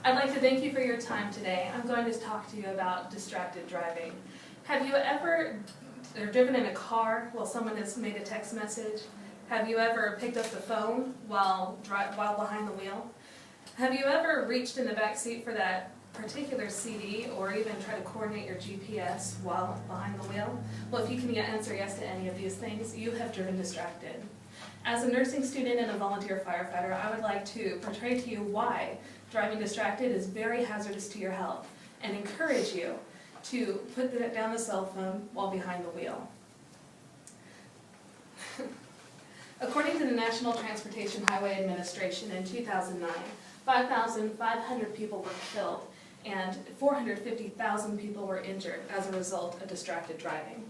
I'd like to thank you for your time today. I'm going to talk to you about distracted driving. Have you ever driven in a car while someone has made a text message? Have you ever picked up the phone while behind the wheel? Have you ever reached in the back seat for that particular CD or even try to coordinate your GPS while behind the wheel? Well, if you can answer yes to any of these things, you have driven distracted. As a nursing student and a volunteer firefighter, I would like to portray to you why driving distracted is very hazardous to your health and encourage you to put down the cell phone while behind the wheel. According to the National Transportation Highway Administration in 2009, 5,500 people were killed and 450,000 people were injured as a result of distracted driving.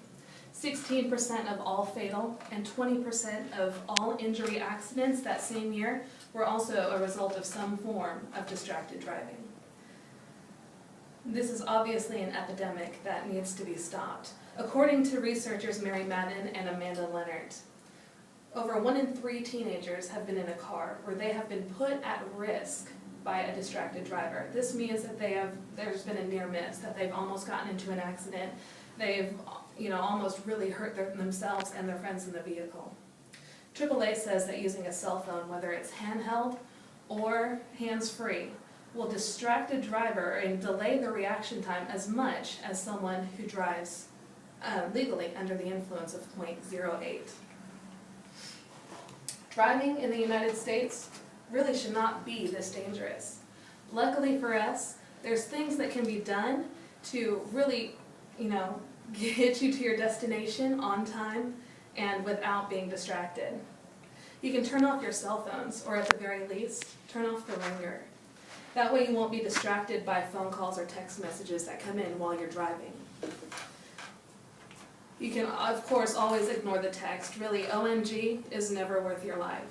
16% of all fatal and 20% of all injury accidents that same year were also a result of some form of distracted driving. This is obviously an epidemic that needs to be stopped. According to researchers Mary Madden and Amanda Leonard, over 1 in 3 teenagers have been in a car where they have been put at risk by a distracted driver. This means that there's been a near miss, that they've almost gotten into an accident, they've almost really hurt themselves and their friends in the vehicle. AAA says that using a cell phone, whether it's handheld or hands-free, will distract a driver and delay the reaction time as much as someone who drives legally under the influence of 0.08. Driving in the United States really should not be this dangerous. Luckily for us, there's things that can be done to really, get you to your destination on time and without being distracted. You can turn off your cell phones, or at the very least, turn off the ringer. That way you won't be distracted by phone calls or text messages that come in while you're driving. You can, of course, always ignore the text. Really, OMG is never worth your life.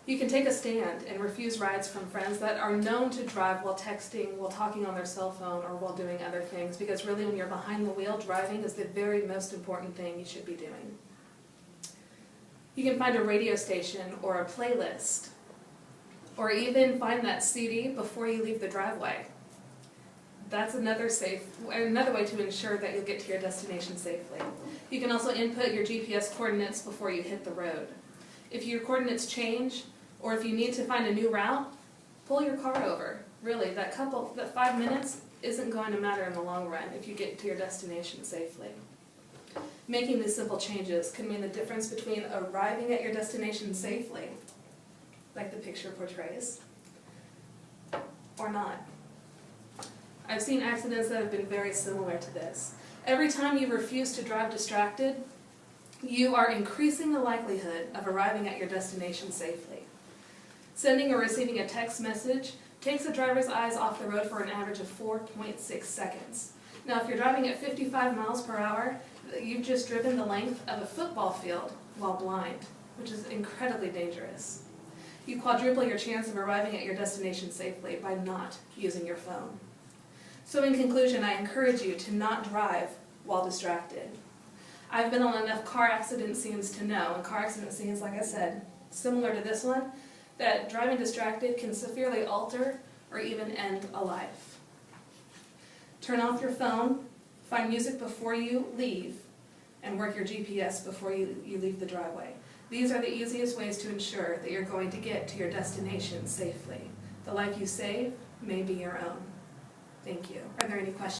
You can take a stand and refuse rides from friends that are known to drive while texting, while talking on their cell phone, or while doing other things, because really when you're behind the wheel, driving is the very most important thing you should be doing. You can find a radio station or a playlist, or even find that CD before you leave the driveway. That's another way to ensure that you'll get to your destination safely. You can also input your GPS coordinates before you hit the road. If your coordinates change, or if you need to find a new route, pull your car over. Really, that 5 minutes isn't going to matter in the long run if you get to your destination safely. Making these simple changes can mean the difference between arriving at your destination safely, like the picture portrays, or not. I've seen accidents that have been very similar to this. Every time you refuse to drive distracted, you are increasing the likelihood of arriving at your destination safely. Sending or receiving a text message takes a driver's eyes off the road for an average of 4.6 seconds. Now, if you're driving at 55 miles per hour, you've just driven the length of a football field while blind, which is incredibly dangerous. You quadruple your chance of arriving at your destination safely by not using your phone. So in conclusion, I encourage you to not drive while distracted. I've been on enough car accident scenes to know, and car accident scenes, like I said, similar to this one, that driving distracted can severely alter or even end a life. Turn off your phone, find music before you leave, and work your GPS before you leave the driveway. These are the easiest ways to ensure that you're going to get to your destination safely. The life you save may be your own. Thank you. Are there any questions?